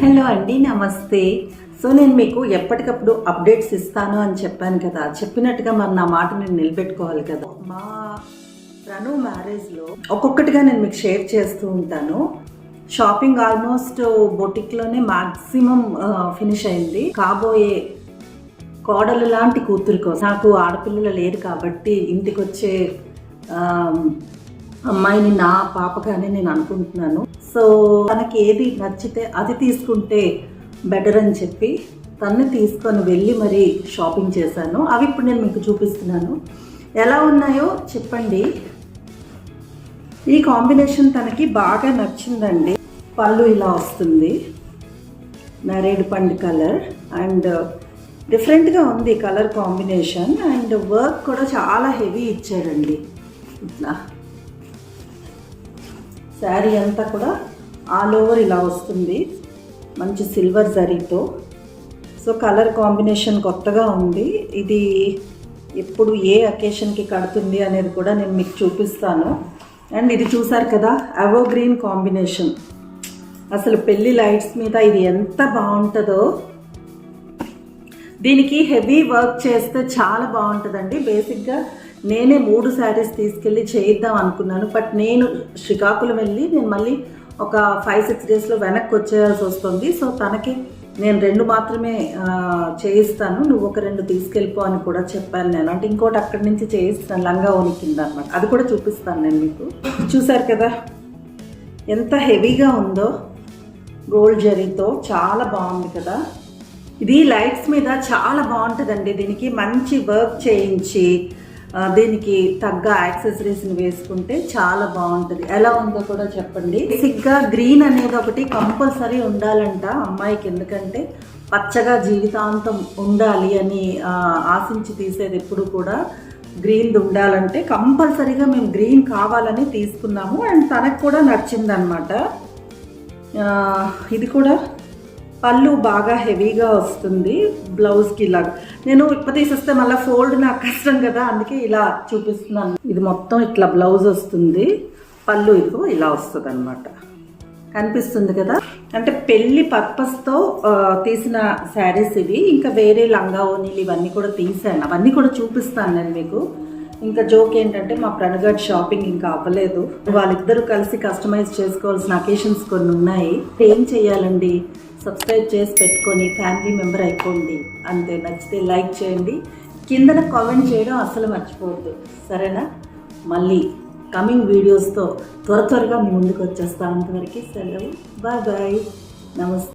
Hello అండి, నమస్తే. So నేను మీకు ఎప్పటికప్పుడు అప్డేట్స్ ఇస్తాను అని చెప్పాను కదా. చెప్పినట్టుగా మరి నా మాట నేను నిలబెట్టుకోవాలి కదా. మా ప్రణు మ్యారేజ్లో ఒక్కొక్కటిగా నేను మీకు షేర్ చేస్తూ ఉంటాను. షాపింగ్ ఆల్మోస్ట్ బొటిక్లోనే మ్యాక్సిమం ఫినిష్ అయింది. కాబోయే కోడలు లాంటి కూతురు కోసం, నాకు ఆడపిల్లలు లేరు కాబట్టి ఇంటికి వచ్చే అమ్మాయిని నా పాపగానే నేను అనుకుంటున్నాను. సో తనకి ఏది నచ్చితే అది తీసుకుంటే బెటర్ అని చెప్పి తన్ని తీసుకొని వెళ్ళి మరి షాపింగ్ చేశాను. అవి ఇప్పుడు నేను మీకు చూపిస్తున్నాను. ఎలా ఉన్నాయో చెప్పండి. ఈ కాంబినేషన్ తనకి బాగా నచ్చిందండి. పళ్ళు ఇలా వస్తుంది, నేరేడు పండు కలర్, అండ్ డిఫరెంట్గా ఉంది కలర్ కాంబినేషన్. అండ్ వర్క్ కూడా చాలా హెవీ ఇచ్చారండి. ఇట్లా శారీ అంతా కూడా ఆల్ ఓవర్ ఇలా వస్తుంది, మంచి సిల్వర్ జరీతో. సో కలర్ కాంబినేషన్ కొత్తగా ఉంది. ఇది ఎప్పుడు ఏ అకేషన్కి కడుతుంది అనేది కూడా నేను మీకు చూపిస్తాను. అండ్ ఇది చూసారు కదా, అవో గ్రీన్ కాంబినేషన్. అసలు పెళ్లి లైట్స్ మీద ఇది ఎంత బాగుంటుందో. దీనికి హెవీ వర్క్ చేస్తే చాలా బాగుంటుందండి. బేసిక్గా నేనే 3 శారీస్ తీసుకెళ్ళి చేయిద్దాం అనుకున్నాను. బట్ నేను శ్రీకాకుళం వెళ్ళి నేను మళ్ళీ ఒక 5-6 డేస్లో వెనక్కి వచ్చేయాల్సి వస్తుంది. సో తనకి నేను 2 మాత్రమే చేయిస్తాను, నువ్వు ఒక 2 తీసుకెళ్ళిపో అని కూడా చెప్పాను నేను. అంటే ఇంకోటి అక్కడి నుంచి చేయిస్తాను, లంగా వణికింది అనమాట. అది కూడా చూపిస్తాను నేను మీకు. చూసారు కదా ఎంత హెవీగా ఉందో, గోల్డ్ జరీతో చాలా బాగుంది కదా. ఇది లైట్స్ మీద చాలా బాగుంటుందండి. దీనికి మంచి వర్క్ చేయించి దీనికి తగ్గ యాక్సెసరీస్ని వేసుకుంటే చాలా బాగుంటుంది. ఎలా ఉందో కూడా చెప్పండి. బేసిక్గా గ్రీన్ అనేది ఒకటి కంపల్సరీ ఉండాలంట అమ్మాయికి. ఎందుకంటే పచ్చగా జీవితాంతం ఉండాలి అని ఆశించి తీసేది ఎప్పుడు కూడా గ్రీన్ ఉండాలంటే కంపల్సరీగా మేము గ్రీన్ కావాలని తీసుకున్నాము. అండ్ తనకు కూడా నచ్చిందనమాట. ఇది కూడా పళ్ళు బాగా హెవీగా వస్తుంది, బ్లౌజ్కి ఇలాగా. నేను తీసేస్తే మళ్ళీ ఫోల్డ్ నాకు కష్టం కదా, అందుకే ఇలా చూపిస్తున్నాను. ఇది మొత్తం ఇట్లా బ్లౌజ్ వస్తుంది, పళ్ళు ఇదిగో ఇలా వస్తుంది అనమాట. కనిపిస్తుంది కదా. అంటే పెళ్లి పర్పస్తో తీసిన శారీస్ ఇవి. ఇంకా వేరే లంగా ఓనీలు ఇవన్నీ కూడా తీసాను, అవన్నీ కూడా చూపిస్తాను నేను మీకు. ఇంకా జోక్ ఏంటంటే మా ప్రణగాడ్ షాపింగ్ ఇంకా అవ్వలేదు. వాళ్ళిద్దరూ కలిసి కస్టమైజ్ చేసుకోవాల్సిన అకేషన్స్ కొన్ని ఉన్నాయి. ఏం చేయాలండి, సబ్స్క్రైబ్ చేసి పెట్టుకొని ఫ్యామిలీ మెంబర్ అయిపోండి అంతే. నచ్చితే లైక్ చేయండి, కిందన కామెంట్ చేయడం అసలు మర్చిపోవద్దు, సరేనా? మళ్ళీ కమింగ్ వీడియోస్తో త్వరగా మీ ముందుకు వచ్చేస్తాను. అంతవరకు సెలవు, బాయ్ బాయ్, నమస్తే.